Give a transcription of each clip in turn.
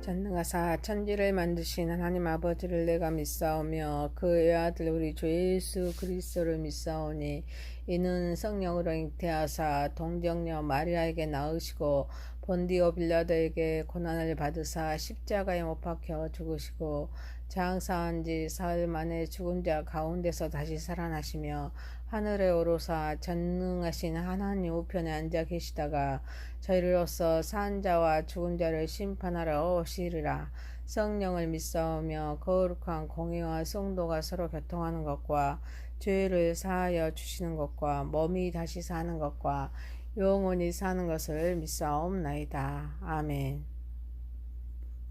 전능하사 천지를 만드신 하나님 아버지를 내가 믿사오며 그의 아들 우리 주 예수 그리스도를 믿사오니 이는 성령으로 잉태하사 동정녀 마리아에게 낳으시고 본디오 빌라도에게 고난을 받으사 십자가에 못 박혀 죽으시고 장사한 지 사흘 만에 죽은 자 가운데서 다시 살아나시며 하늘에 오르사 전능하신 하나님 우편에 앉아 계시다가 저희로서 산 자와 죽은 자를 심판하러 오시리라. 성령을 믿사오며 거룩한 공의와 성도가 서로 교통하는 것과 죄를 사하여 주시는 것과 몸이 다시 사는 것과 영원히 사는 것을 믿사옵나이다. 아멘.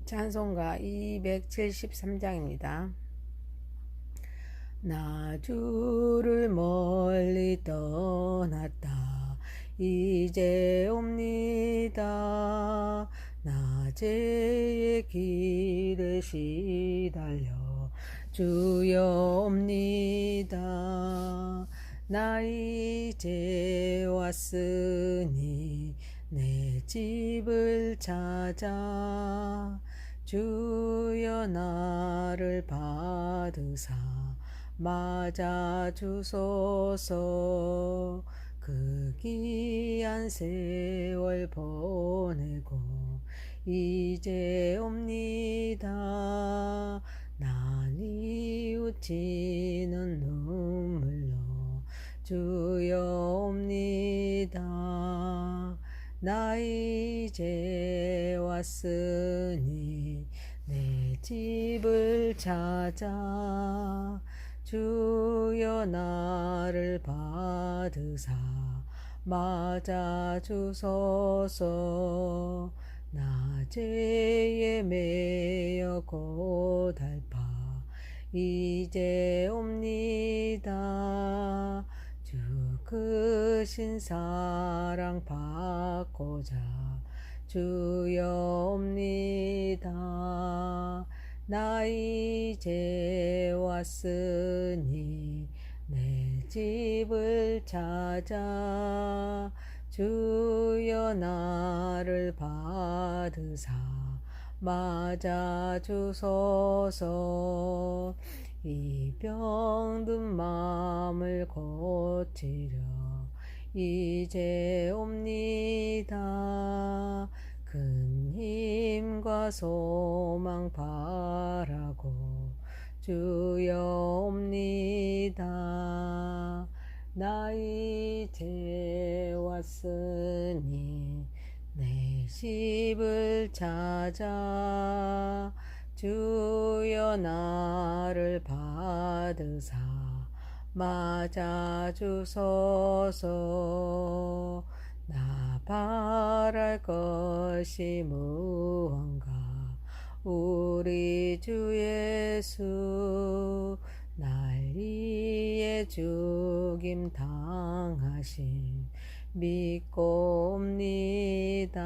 찬송가 273장입니다. 나 주를 멀리 떠났다 이제 옵니다. 나 죄의 길에 시달려 주여 옵니다. 나 이제 왔으니 내 집을 찾아 주여 나를 받으사 맞아 주소서. 그 귀한 세월 보내고 이제 옵니다. 난 이웃지는 눈물로 주여 옵니다. 나 이제 왔으니 내 집을 찾아 주여 나를 받으사 맞아 주소서. 나 죄에 매여 고달파 이제 옵니다. 주 크신 사랑 받고자 주여 옵니다. 나 이제 왔으니 내 집을 찾아 주여 나를 받으사 맞아 주소서. 이 병든 마음을 고치려 이제 옵니다. 큰 힘과 소망 바라고 주여 옵니다. 나 이제 왔으니 내 집을 찾아 주여 나를 받으사 맞아 주소서. 나 바랄 것이 무언가 우리 주 예수 날 위해 죽임 당하신 믿고 옵니다.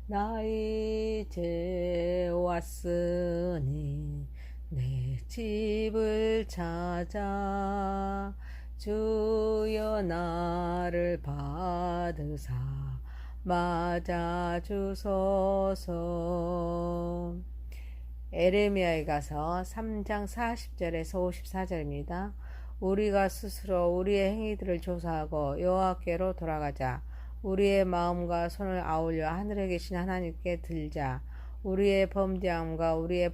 나 이제 왔으니 내 집을 찾아 주여 나를 받으사 맞아 주소서. 에레미야에 가서 3장 40절에서 54절입니다. 우리가 스스로 우리의 행위들을 조사하고 여호와께로 돌아가자. 우리의 마음과 손을 아울려 하늘에 계신 하나님께 들자. 우리의 범죄함과 우리의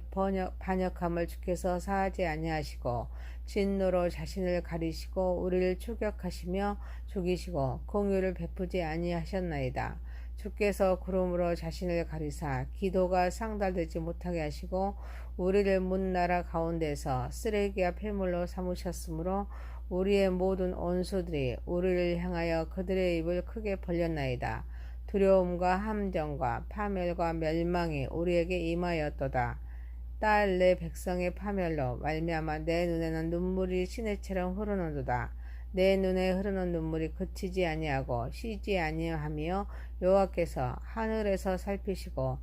반역함을 주께서 사하지 아니하시고 진노로 자신을 가리시고 우리를 추격하시며 죽이시고 공유를 베푸지 아니하셨나이다. 주께서 구름으로 자신을 가리사 기도가 상달되지 못하게 하시고 우리를 문 나라 가운데서 쓰레기와 폐물로 삼으셨으므로 우리의 모든 원수들이 우리를 향하여 그들의 입을 크게 벌렸나이다. 두려움과 함정과 파멸과 멸망이 우리에게 임하였도다. 딸 내 백성의 파멸로 말미암아 내 눈에는 눈물이 시내처럼 흐르는도다. 내 눈에 흐르는 눈물이 그치지 아니하고 쉬지 아니하며 여호와께서 하늘에서 살피시고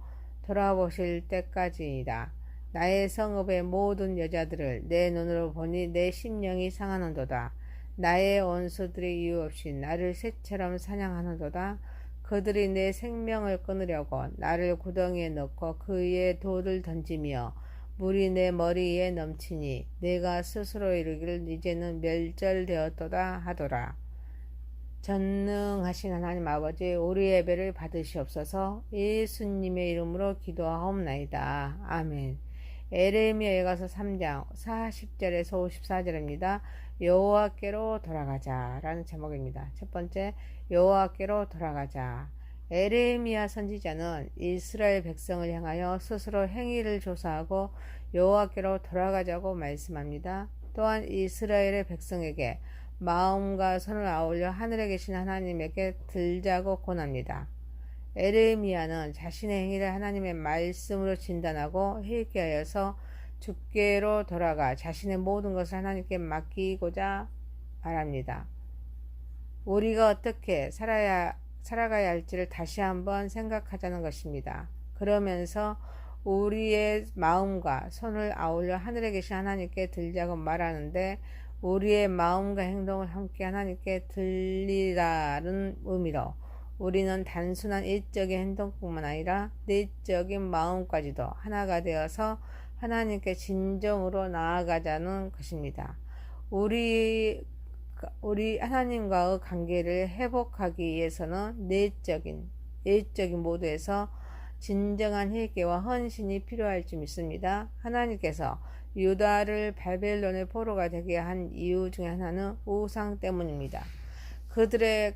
돌아보실 때까지이다. 나의 성읍의 모든 여자들을 내 눈으로 보니 내 심령이 상하는도다. 나의 원수들이 이유 없이 나를 새처럼 사냥하는도다. 그들이 내 생명을 끊으려고 나를 구덩이에 넣고 그 위에 돌을 던지며 물이 내 머리 위에 넘치니 내가 스스로 이르기를 이제는 멸절되었도다 하더라. 전능하신 하나님 아버지, 우리 예배를 받으시옵소서. 예수님의 이름으로 기도하옵나이다. 아멘. 에레미야에 가서 3장 40절에서 54절입니다. 여호와께로 돌아가자 라는 제목입니다. 첫 번째, 여호와께로 돌아가자. 에레미야 선지자는 이스라엘 백성을 향하여 스스로 행위를 조사하고 여호와께로 돌아가자고 말씀합니다. 또한 이스라엘의 백성에게 마음과 손을 아울러 하늘에 계신 하나님에게 들자고 권합니다. 에레미야는 자신의 행위를 하나님의 말씀으로 진단하고 회개하여서 주께로 돌아가 자신의 모든 것을 하나님께 맡기고자 말합니다. 우리가 어떻게 살아가야 할지를 다시 한번 생각하자는 것입니다. 그러면서 우리의 마음과 손을 아울러 하늘에 계신 하나님께 들자고 말하는데, 우리의 마음과 행동을 함께 하나님께 들리라는 의미로 우리는 단순한 일적인 행동뿐만 아니라 내적인 마음까지도 하나가 되어서 하나님께 진정으로 나아가자는 것입니다. 우리 하나님과의 관계를 회복하기 위해서는 내적인 모두에서 진정한 회개와 헌신이 필요할 줄 믿습니다. 하나님께서 유다를 바벨론의 포로가 되게 한 이유 중에 하나는 우상 때문입니다. 그들의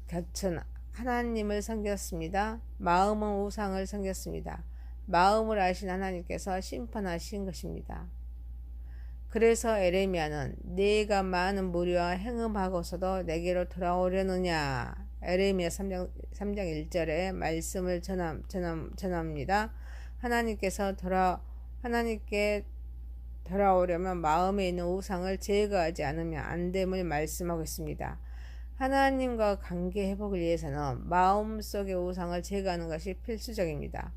곁은 하나님을 섬겼습니다. 마음은 우상을 섬겼습니다. 마음을 아신 하나님께서 심판하신 것입니다. 그래서 에레미야는 네가 많은 무리와 행음하고서도 내게로 돌아오려느냐, 에레미야 3장 1절의 말씀을 전합니다. 하나님께 돌아오려면 마음에 있는 우상을 제거하지 않으면 안 됨을 말씀하고 있습니다. 하나님과 관계 회복을 위해서는 마음속의 우상을 제거하는 것이 필수적입니다.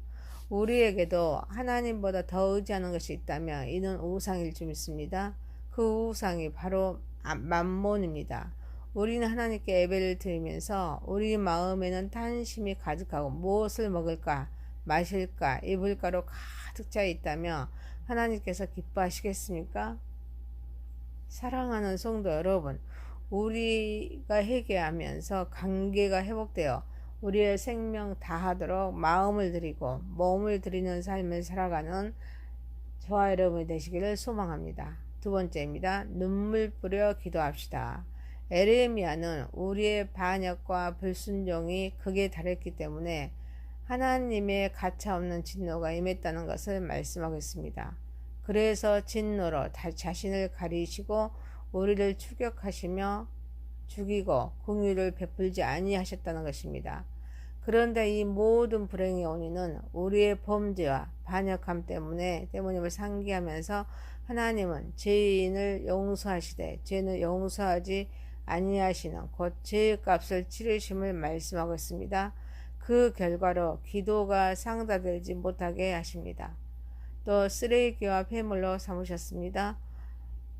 우리에게도 하나님보다 더 의지하는 것이 있다면 이는 우상일 줄 믿습니다. 그 우상이 바로 맘몬입니다. 우리는 하나님께 예배를 드리면서 우리 마음에는 탐심이 가득하고 무엇을 먹을까, 마실까, 입을까로 가득 차 있다면 하나님께서 기뻐하시겠습니까? 사랑하는 성도 여러분, 우리가 회개하면서 관계가 회복되어 우리의 생명 다하도록 마음을 드리고 몸을 드리는 삶을 살아가는 저와 여러분이 되시기를 소망합니다. 두 번째입니다. 눈물 뿌려 기도합시다. 에레미야는 우리의 반역과 불순종이 극에 달했기 때문에 하나님의 가차없는 진노가 임했다는 것을 말씀하고 있습니다. 그래서 진노로 자신을 가리시고 우리를 추격하시며 죽이고 긍휼을 베풀지 아니하셨다는 것입니다. 그런데 이 모든 불행의 원인은 우리의 범죄와 반역함 때문임을 상기하면서 하나님은 죄인을 용서하시되 죄는 용서하지 아니하시는 곧 죄값을 치르심을 말씀하고 있습니다. 그 결과로 기도가 상달되지 못하게 하십니다. 또 쓰레기와 폐물로 삼으셨습니다.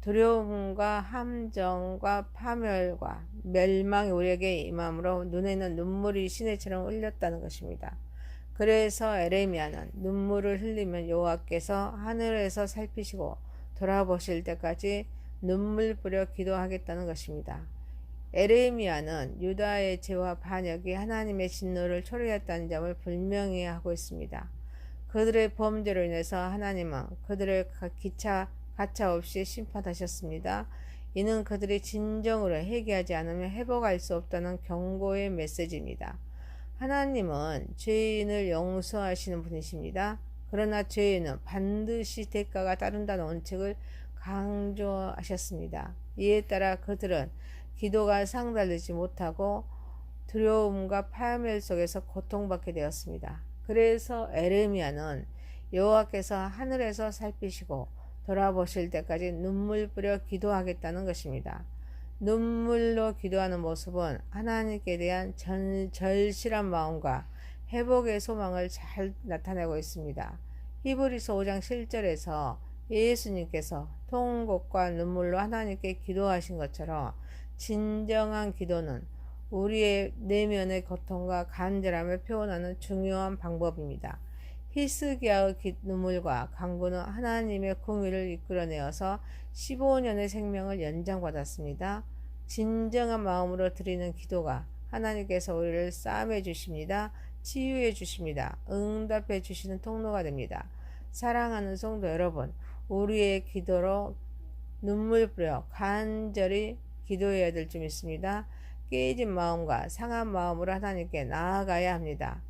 두려움과 함정과 파멸과 멸망이 우리에게 임함으로 눈에는 눈물이 시내처럼 흘렸다는 것입니다. 그래서 에레미야는 눈물을 흘리면 여호와께서 하늘에서 살피시고 돌아보실 때까지 눈물 뿌려 기도하겠다는 것입니다. 에레미야는 유다의 죄와 반역이 하나님의 진노를 초래했다는 점을 분명히 하고 있습니다. 그들의 범죄로 인해서 하나님은 그들을 가차없이 심판하셨습니다. 이는 그들이 진정으로 회개하지 않으면 회복할 수 없다는 경고의 메시지입니다. 하나님은 죄인을 용서하시는 분이십니다. 그러나 죄인은 반드시 대가가 따른다는 원칙을 강조하셨습니다. 이에 따라 그들은 기도가 상달되지 못하고 두려움과 파멸 속에서 고통받게 되었습니다. 그래서 에레미야는 여호와께서 하늘에서 살피시고 돌아보실 때까지 눈물 뿌려 기도하겠다는 것입니다. 눈물로 기도하는 모습은 하나님께 대한 절실한 마음과 회복의 소망을 잘 나타내고 있습니다. 히브리서 5장 7절에서 예수님께서 통곡과 눈물로 하나님께 기도하신 것처럼 진정한 기도는 우리의 내면의 고통과 간절함을 표현하는 중요한 방법입니다. 히스기야의 눈물과 간구는 하나님의 공의를 이끌어내어서 15년의 생명을 연장받았습니다. 진정한 마음으로 드리는 기도가 하나님께서 우리를 싸매 주십니다. 치유해 주십니다. 응답해 주시는 통로가 됩니다. 사랑하는 성도 여러분, 우리의 기도로 눈물 뿌려 간절히 기도해야 될 줄 믿습니다. 깨진 마음과 상한 마음으로 하나님께 나아가야 합니다.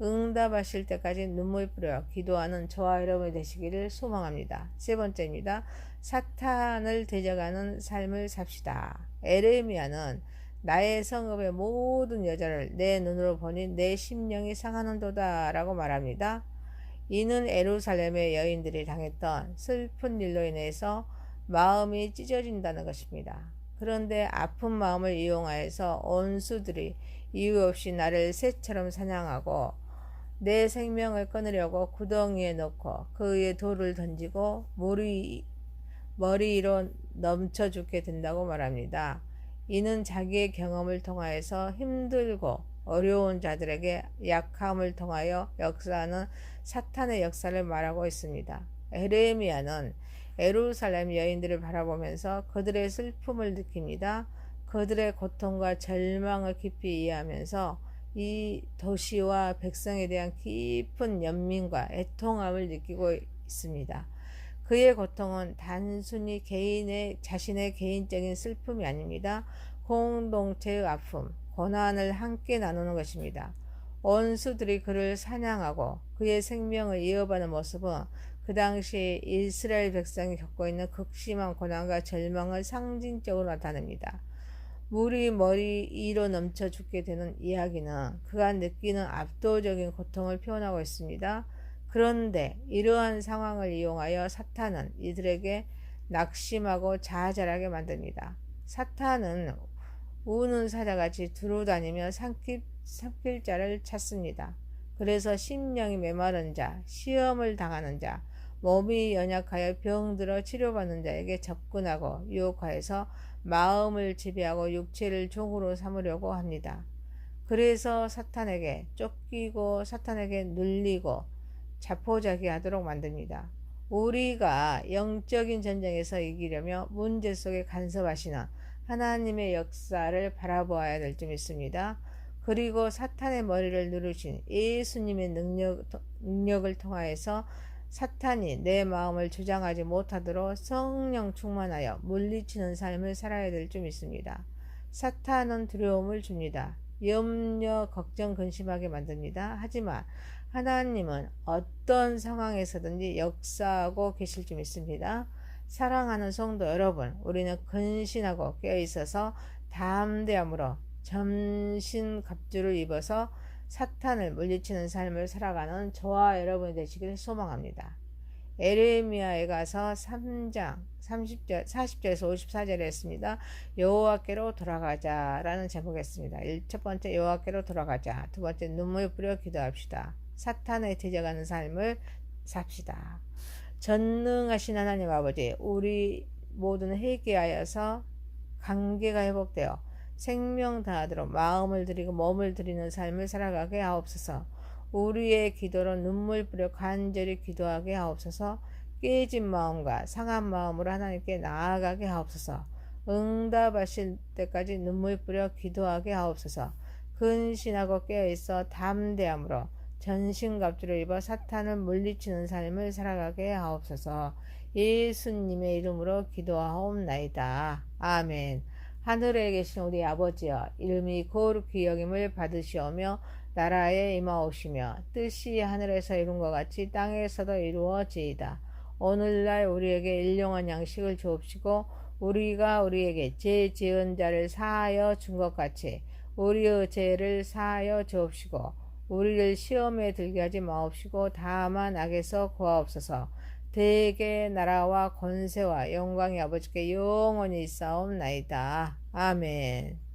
응답하실 때까지 눈물 뿌려 기도하는 저와 여러분이 되시기를 소망합니다. 세 번째입니다. 사탄을 대적하는 삶을 삽시다. 에레미야는 나의 성읍의 모든 여자를 내 눈으로 보니 내 심령이 상하는도다 라고 말합니다. 이는 예루살렘의 여인들이 당했던 슬픈 일로 인해서 마음이 찢어진다는 것입니다. 그런데 아픈 마음을 이용하여서 원수들이 이유 없이 나를 새처럼 사냥하고 내 생명을 끊으려고 구덩이에 넣고 그 위에 돌을 던지고 머리 위로 넘쳐 죽게 된다고 말합니다. 이는 자기의 경험을 통하여서 힘들고 어려운 자들에게 약함을 통하여 역사하는 사탄의 역사를 말하고 있습니다. 에레미야는 예루살렘 여인들을 바라보면서 그들의 슬픔을 느낍니다. 그들의 고통과 절망을 깊이 이해하면서 이 도시와 백성에 대한 깊은 연민과 애통함을 느끼고 있습니다. 그의 고통은 단순히 자신의 개인적인 슬픔이 아닙니다. 공동체의 아픔, 고난을 함께 나누는 것입니다. 원수들이 그를 사냥하고 그의 생명을 이어받는 모습은 그 당시 이스라엘 백성이 겪고 있는 극심한 고난과 절망을 상징적으로 나타냅니다. 물이 머리 위로 넘쳐 죽게 되는 이야기는 그가 느끼는 압도적인 고통을 표현하고 있습니다. 그런데 이러한 상황을 이용하여 사탄은 이들에게 낙심하고 좌절하게 만듭니다. 사탄은 우는 사자같이 두루다니며 삼킬 자를 찾습니다. 그래서 심령이 메마른 자, 시험을 당하는 자, 몸이 연약하여 병들어 치료받는 자에게 접근하고 유혹하여서 마음을 지배하고 육체를 종으로 삼으려고 합니다. 그래서 사탄에게 쫓기고 사탄에게 눌리고 자포자기하도록 만듭니다. 우리가 영적인 전쟁에서 이기려면 문제 속에 간섭하시는 하나님의 역사를 바라보아야 될 줄 믿습니다. 그리고 사탄의 머리를 누르신 예수님의 능력을 통하여서 사탄이 내 마음을 주장하지 못하도록 성령 충만하여 물리치는 삶을 살아야 될 줄 믿습니다. 사탄은 두려움을 줍니다. 염려, 걱정, 근심하게 만듭니다. 하지만 하나님은 어떤 상황에서든지 역사하고 계실 줄 믿습니다. 사랑하는 성도 여러분, 우리는 근신하고 깨어있어서 담대함으로 전신갑주를 입어서 사탄을 물리치는 삶을 살아가는 저와 여러분이 되시기를 소망합니다. 에레미야에 가서 3장 40절에서 54절에 했습니다. 여호와께로 돌아가자 라는 제목이었습니다. 첫 번째 여호와께로 돌아가자, 두 번째 눈물 뿌려 기도합시다. 사탄에 대적하는 삶을 삽시다. 전능하신 하나님 아버지, 우리 모두는 회개하여서 관계가 회복되어 생명 다하도록 마음을 드리고 몸을 드리는 삶을 살아가게 하옵소서. 우리의 기도로 눈물 뿌려 간절히 기도하게 하옵소서. 깨진 마음과 상한 마음으로 하나님께 나아가게 하옵소서. 응답하실 때까지 눈물 뿌려 기도하게 하옵소서. 근신하고 깨어있어 담대함으로 전신갑주를 입어 사탄을 물리치는 삶을 살아가게 하옵소서. 예수님의 이름으로 기도하옵나이다. 아멘. 하늘에 계신 우리 아버지여, 이름이 거룩히 여김을 받으시오며 나라에 임하오시며 뜻이 하늘에서 이룬 것 같이 땅에서도 이루어지이다. 오늘날 우리에게 일용할 양식을 주옵시고 우리가 우리에게 죄 지은 자를 사하여 준 것 같이 우리의 죄를 사하여 주옵시고 우리를 시험에 들게 하지 마옵시고 다만 악에서 구하옵소서. 대개 나라와 권세와 영광이 아버지께 영원히 있사옵나이다. 아멘.